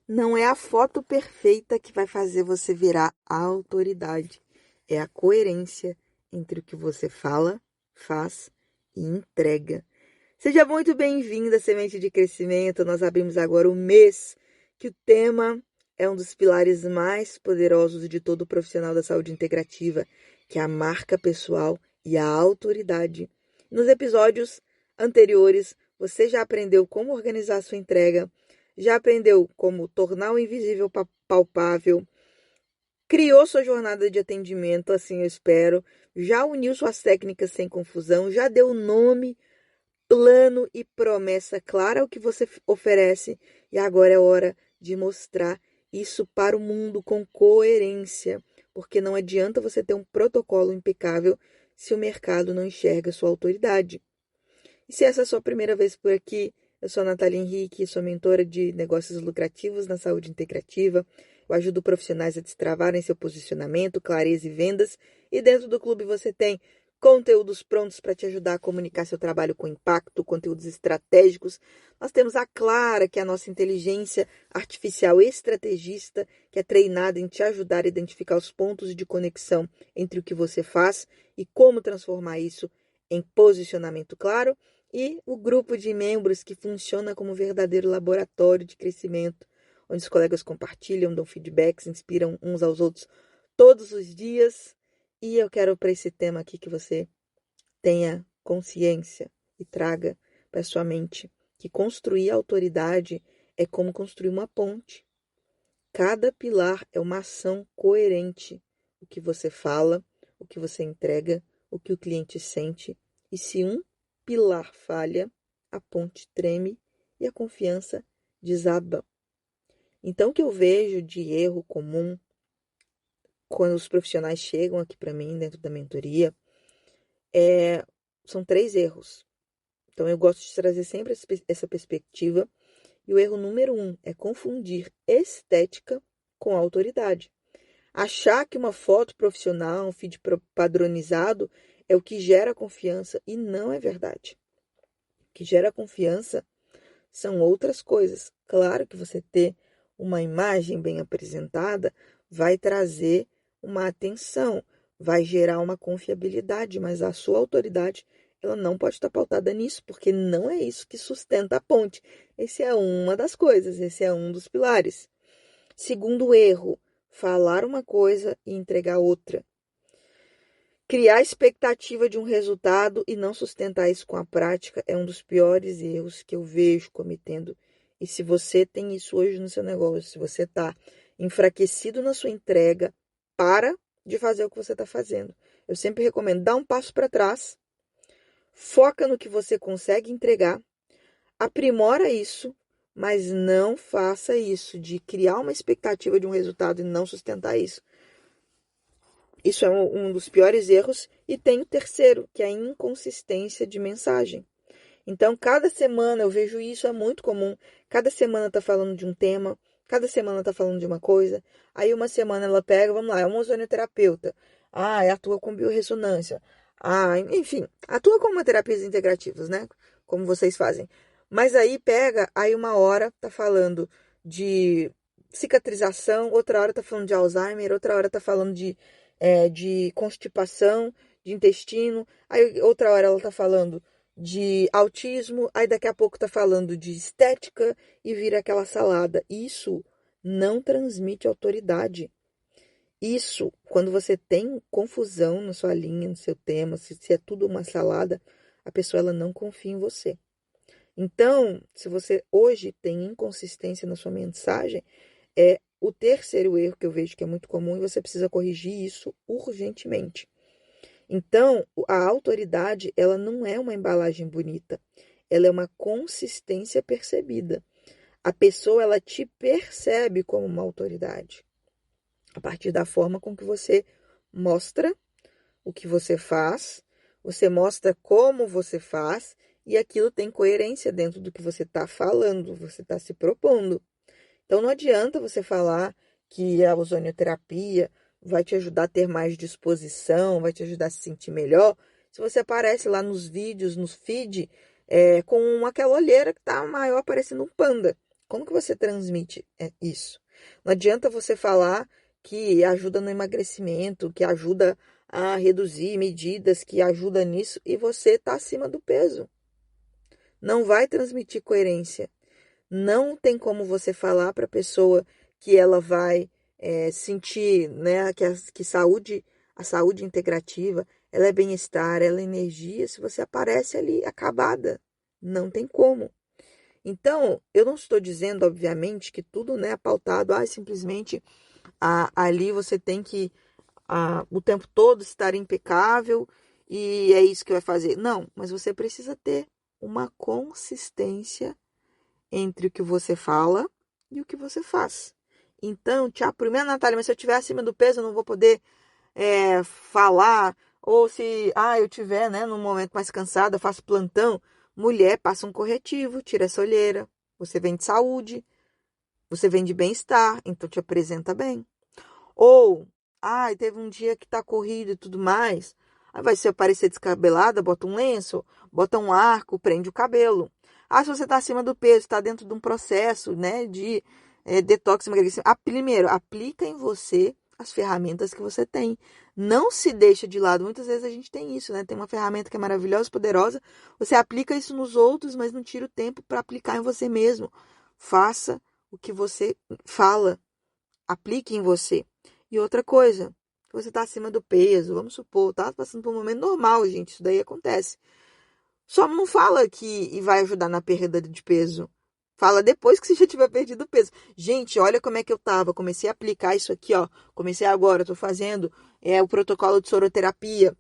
Não é a foto perfeita que vai fazer você virar a autoridade. É a coerência entre o que você fala, faz e entrega. Seja muito bem-vindo à Semente de Crescimento. Nós abrimos agora o mês que o tema é um dos pilares mais poderosos de todo profissional da saúde integrativa, que é a marca pessoal e a autoridade. Nos episódios anteriores, você já aprendeu como organizar a sua entrega, já aprendeu como tornar o invisível palpável, criou sua jornada de atendimento, assim eu espero, já uniu suas técnicas sem confusão, já deu nome, plano e promessa clara ao que você oferece e agora é hora de mostrar isso para o mundo com coerência, porque não adianta você ter um protocolo impecável se o mercado não enxerga sua autoridade. E se essa é a sua primeira vez por aqui, eu sou a Natália Henrique, sou mentora de negócios lucrativos na saúde integrativa. Eu ajudo profissionais a destravarem seu posicionamento, clareza e vendas. E dentro do clube você tem conteúdos prontos para te ajudar a comunicar seu trabalho com impacto, conteúdos estratégicos. Nós temos a Clara, que é a nossa inteligência artificial estrategista, que é treinada em te ajudar a identificar os pontos de conexão entre o que você faz e como transformar isso em posicionamento claro. E o grupo de membros que funciona como um verdadeiro laboratório de crescimento, onde os colegas compartilham, dão feedbacks, inspiram uns aos outros todos os dias. E eu quero para esse tema aqui que você tenha consciência e traga para sua mente que construir autoridade é como construir uma ponte. Cada pilar é uma ação coerente. O que você fala, o que você entrega, o que o cliente sente. E se um pilar falha, a ponte treme e a confiança desaba. Então, o que eu vejo de erro comum quando os profissionais chegam aqui para mim dentro da mentoria são 3 erros. Então, eu gosto de trazer sempre essa perspectiva. E o erro número 1 é confundir estética com autoridade. Achar que uma foto profissional, um feed padronizado é o que gera confiança e não é verdade. O que gera confiança são outras coisas. Claro que você ter uma imagem bem apresentada vai trazer uma atenção, vai gerar uma confiabilidade, mas a sua autoridade ela não pode estar pautada nisso, porque não é isso que sustenta a ponte. Esse é uma das coisas, esse é um dos pilares. Segundo erro, falar uma coisa e entregar outra. Criar expectativa de um resultado e não sustentar isso com a prática é um dos piores erros que eu vejo cometendo. E se você tem isso hoje no seu negócio, se você está enfraquecido na sua entrega, para de fazer o que você está fazendo. Eu sempre recomendo dar um passo para trás, foca no que você consegue entregar, aprimora isso, mas não faça isso de criar uma expectativa de um resultado e não sustentar isso. Isso é um dos piores erros. E tem o terceiro, que é a inconsistência de mensagem. Então, cada semana eu vejo isso, é muito comum. Cada semana tá falando de um tema, cada semana tá falando de uma coisa. Aí uma semana ela pega, vamos lá, é uma ozonioterapeuta. Ah, atua com biorressonância. Ah, enfim, atua com uma terapias integrativas, né? Como vocês fazem. Mas aí pega, aí uma hora tá falando de cicatrização, outra hora tá falando de Alzheimer, outra hora tá falando de constipação, de intestino. Aí outra hora ela tá falando de autismo, aí daqui a pouco tá falando de estética e vira aquela salada. Isso não transmite autoridade. Isso, quando você tem confusão na sua linha, no seu tema, se é tudo uma salada, a pessoa ela não confia em você. Então, se você hoje tem inconsistência na sua mensagem, é o terceiro erro que eu vejo que é muito comum e você precisa corrigir isso urgentemente. Então, a autoridade, ela não é uma embalagem bonita, ela é uma consistência percebida. A pessoa, ela te percebe como uma autoridade, a partir da forma com que você mostra o que você mostra como você faz, e aquilo tem coerência dentro do que você está falando, você está se propondo. Então, não adianta você falar que a ozonioterapia vai te ajudar a ter mais disposição, vai te ajudar a se sentir melhor, se você aparece lá nos vídeos, nos feed, com aquela olheira que tá maior parecendo um panda. Como que você transmite isso? Não adianta você falar que ajuda no emagrecimento, que ajuda a reduzir medidas, que ajuda nisso, e você está acima do peso. Não vai transmitir coerência. Não tem como você falar para a pessoa que ela vai sentir, né, que a saúde integrativa, ela é bem-estar, ela é energia, se você aparece ali acabada. Não tem como. Então, eu não estou dizendo, obviamente, que tudo, né, é pautado, simplesmente ali você tem que o tempo todo estar impecável e é isso que vai fazer. Não, mas você precisa ter uma consistência entre o que você fala e o que você faz. Então, primeiro, Natália, mas se eu estiver acima do peso, eu não vou poder falar. Ou se eu estiver, né, num momento mais cansada, eu faço plantão. Mulher, passa um corretivo, tira essa olheira. Você vem de saúde, você vem de bem-estar, então te apresenta bem. Ou, teve um dia que tá corrido e tudo mais. Aí vai ser parecer descabelada, bota um lenço, bota um arco, prende o cabelo. Se você tá acima do peso, está dentro de um processo, né, de detox, emagrecimento. Primeiro, aplica em você as ferramentas que você tem. Não se deixa de lado. Muitas vezes a gente tem isso, né? Tem uma ferramenta que é maravilhosa, poderosa. Você aplica isso nos outros, mas não tira o tempo para aplicar em você mesmo. Faça o que você fala. Aplique em você. E outra coisa, você está acima do peso, vamos supor, tá passando por um momento normal, gente, isso daí acontece. Só não fala que vai ajudar na perda de peso. Fala depois que você já tiver perdido o peso. Gente, olha como é que eu tava. Comecei a aplicar isso aqui, ó. Comecei agora, tô fazendo o protocolo de soroterapia.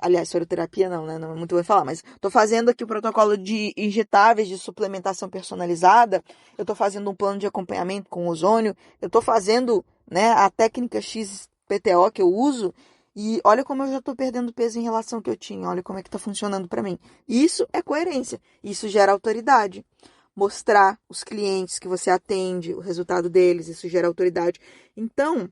Aliás, soroterapia não, né? Não é muito bom falar, mas tô fazendo aqui o protocolo de injetáveis de suplementação personalizada. Eu tô fazendo um plano de acompanhamento com ozônio. Eu tô fazendo, né, a técnica XPTO que eu uso. E olha como eu já tô perdendo peso em relação ao que eu tinha. Olha como é que tá funcionando para mim. Isso é coerência. Isso gera autoridade. Mostrar os clientes que você atende, o resultado deles, isso gera autoridade. Então,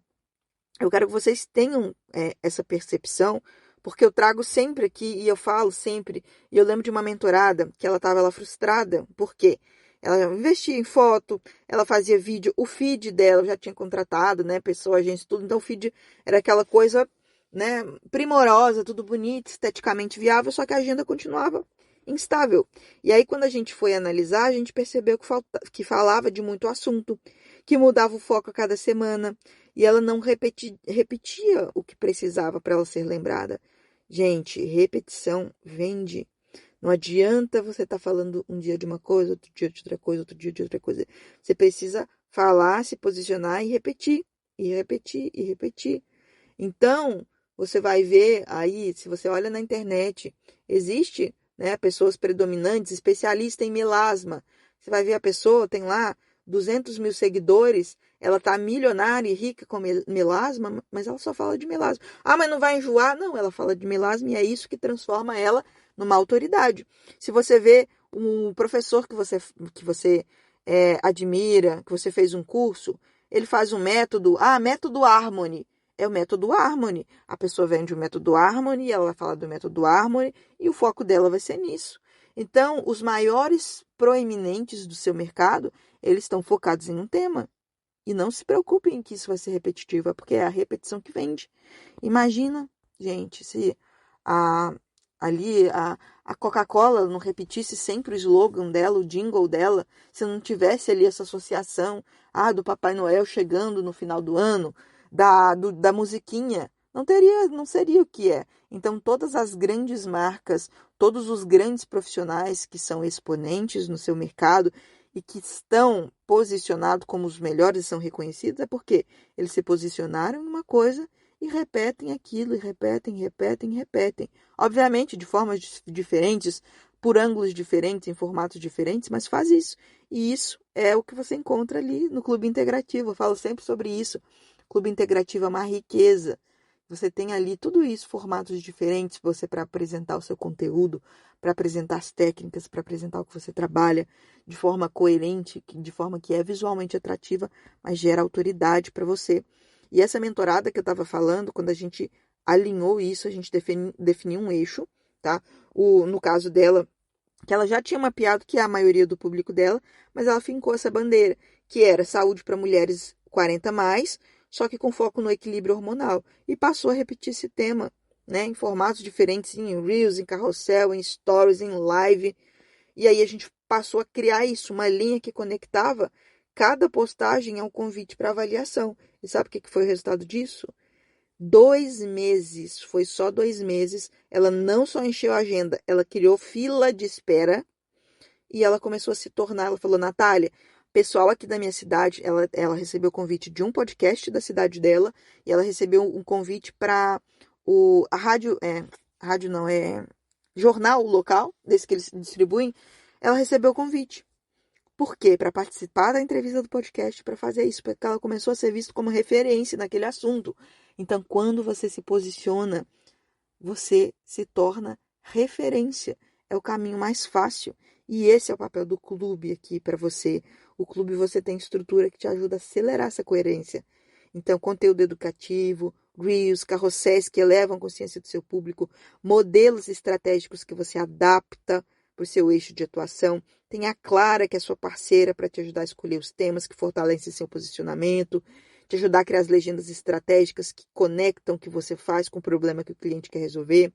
eu quero que vocês tenham essa percepção, porque eu trago sempre aqui, e eu falo sempre, e eu lembro de uma mentorada que ela estava frustrada, porque ela investia em foto, ela fazia vídeo, o feed dela eu já tinha contratado, né, pessoa, agência, tudo, então o feed era aquela coisa, né, primorosa, tudo bonito, esteticamente viável, só que a agenda continuava instável. E aí, quando a gente foi analisar, a gente percebeu que falava de muito assunto, que mudava o foco a cada semana, e ela não repetia o que precisava para ela ser lembrada. Gente, repetição vende. Não adianta você estar falando um dia de uma coisa, outro dia de outra coisa, outro dia de outra coisa. Você precisa falar, se posicionar e repetir, e repetir, e repetir. Então, você vai ver aí, se você olha na internet, existe, né, pessoas predominantes, especialistas em melasma. Você vai ver a pessoa, tem lá 200 mil seguidores, ela tá milionária e rica com melasma, mas ela só fala de melasma. Mas não vai enjoar? Não, ela fala de melasma e é isso que transforma ela numa autoridade. Se você vê um professor que você admira, que você fez um curso, ele faz um método, método Harmony. É o método Harmony. A pessoa vende o método Harmony, ela vai falar do método Harmony e o foco dela vai ser nisso. Então, os maiores proeminentes do seu mercado, eles estão focados em um tema. E não se preocupem que isso vai ser repetitivo, é porque é a repetição que vende. Imagina, gente, se a, a Coca-Cola não repetisse sempre o slogan dela, o jingle dela, se não tivesse ali essa associação do Papai Noel chegando no final do ano, da musiquinha, não seria o que é. Então, todas as grandes marcas, todos os grandes profissionais que são exponentes no seu mercado e que estão posicionados como os melhores e são reconhecidos, é porque eles se posicionaram em uma coisa e repetem aquilo, e repetem, repetem, repetem. Obviamente, de formas diferentes, por ângulos diferentes, em formatos diferentes, mas faz isso. E isso é o que você encontra ali no Clube Integrativo. Eu falo sempre sobre isso. Clube Integrativo é uma riqueza. Você tem ali tudo isso, formatos diferentes, você para apresentar o seu conteúdo, para apresentar as técnicas, para apresentar o que você trabalha de forma coerente, de forma que é visualmente atrativa, mas gera autoridade para você. E essa mentorada que eu estava falando, quando a gente alinhou isso, a gente definiu um eixo, tá? No caso dela, que ela já tinha mapeado que é a maioria do público dela, mas ela fincou essa bandeira, que era saúde para mulheres 40 mais, só que com foco no equilíbrio hormonal. E passou a repetir esse tema, né, em formatos diferentes, em Reels, em carrossel, em Stories, em Live. E aí a gente passou a criar isso, uma linha que conectava cada postagem a um convite para avaliação. E sabe o que foi o resultado disso? 2 meses, foi só 2 meses. Ela não só encheu a agenda, ela criou fila de espera e ela começou a se tornar. Ela falou: Natália, pessoal aqui da minha cidade, ela recebeu o convite de um podcast da cidade dela e ela recebeu um convite para a rádio, rádio não, jornal local, desse que eles distribuem. Ela recebeu o convite. Por quê? Para participar da entrevista do podcast, para fazer isso, porque ela começou a ser vista como referência naquele assunto. Então, quando você se posiciona, você se torna referência. É o caminho mais fácil. E esse é o papel do clube aqui para você. O clube, você tem estrutura que te ajuda a acelerar essa coerência. Então, conteúdo educativo, reels, carrosséis que elevam a consciência do seu público, modelos estratégicos que você adapta para o seu eixo de atuação. Tem a Clara, que é sua parceira, para te ajudar a escolher os temas que fortalecem seu posicionamento, te ajudar a criar as legendas estratégicas que conectam o que você faz com o problema que o cliente quer resolver,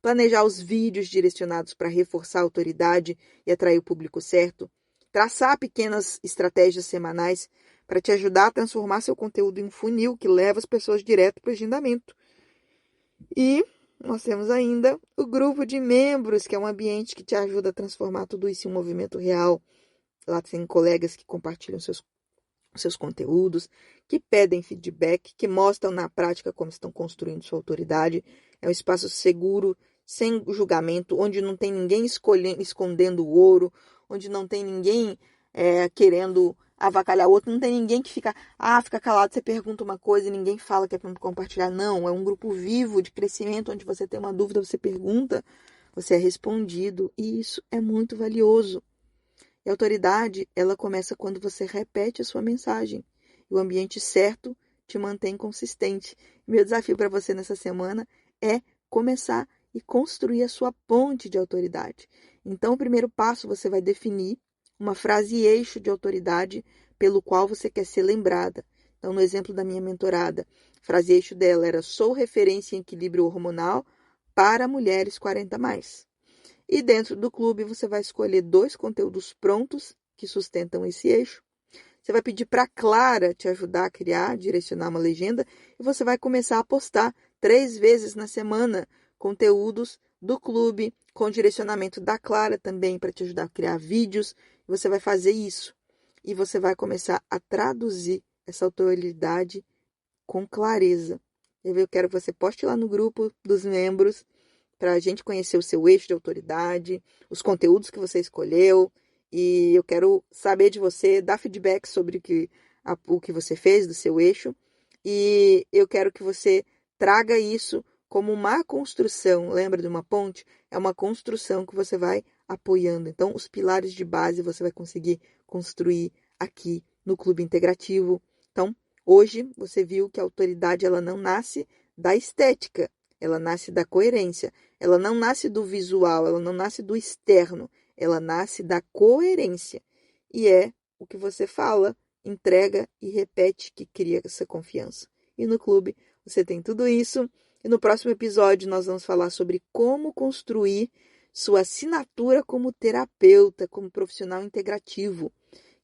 planejar os vídeos direcionados para reforçar a autoridade e atrair o público certo, traçar pequenas estratégias semanais para te ajudar a transformar seu conteúdo em um funil que leva as pessoas direto para o agendamento. E nós temos ainda o grupo de membros, que é um ambiente que te ajuda a transformar tudo isso em um movimento real. Lá tem colegas que compartilham seus conteúdos, que pedem feedback, que mostram na prática como estão construindo sua autoridade. É um espaço seguro, sem julgamento, onde não tem ninguém escondendo o ouro, onde não tem ninguém querendo avacalhar o outro, não tem ninguém que fica calado, você pergunta uma coisa e ninguém fala que é para compartilhar. Não, é um grupo vivo de crescimento, onde você tem uma dúvida, você pergunta, você é respondido, e isso é muito valioso. E a autoridade, ela começa quando você repete a sua mensagem. E o ambiente certo te mantém consistente. Meu desafio para você nessa semana é começar e construir a sua ponte de autoridade. Então, o primeiro passo, você vai definir uma frase eixo de autoridade pelo qual você quer ser lembrada. Então, no exemplo da minha mentorada, a frase eixo dela era: sou referência em equilíbrio hormonal para mulheres 40 mais. E dentro do clube você vai escolher 2 conteúdos prontos que sustentam esse eixo. Você vai pedir para a Clara te ajudar a criar, direcionar uma legenda, e você vai começar a postar 3 vezes na semana conteúdos do clube, com direcionamento da Clara também, para te ajudar a criar vídeos. Você vai fazer isso e você vai começar a traduzir essa autoridade com clareza. Eu quero que você poste lá no grupo dos membros, para a gente conhecer o seu eixo de autoridade, os conteúdos que você escolheu, e eu quero saber de você, dar feedback sobre o que você fez do seu eixo, e eu quero que você traga isso como uma construção. Lembra de uma ponte? É uma construção que você vai apoiando. Então, os pilares de base você vai conseguir construir aqui no Clube Integrativo. Então, hoje você viu que a autoridade, ela não nasce da estética, ela nasce da coerência. Ela não nasce do visual, ela não nasce do externo, ela nasce da coerência. E é o que você fala, entrega e repete que cria essa confiança. E no clube você tem tudo isso. E no próximo episódio nós vamos falar sobre como construir sua assinatura como terapeuta, como profissional integrativo,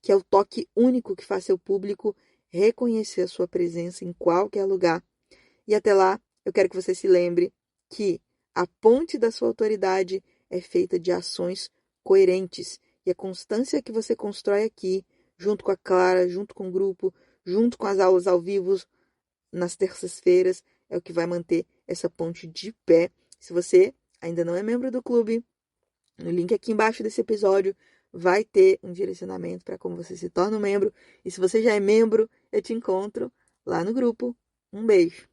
que é o toque único que faz seu público reconhecer a sua presença em qualquer lugar. E até lá, eu quero que você se lembre que a ponte da sua autoridade é feita de ações coerentes. E a constância que você constrói aqui, junto com a Clara, junto com o grupo, junto com as aulas ao vivo nas terças-feiras, é o que vai manter essa ponte de pé. Se você ainda não é membro do clube, no link aqui embaixo desse episódio vai ter um direcionamento para como você se torna um membro. E se você já é membro, eu te encontro lá no grupo. Um beijo!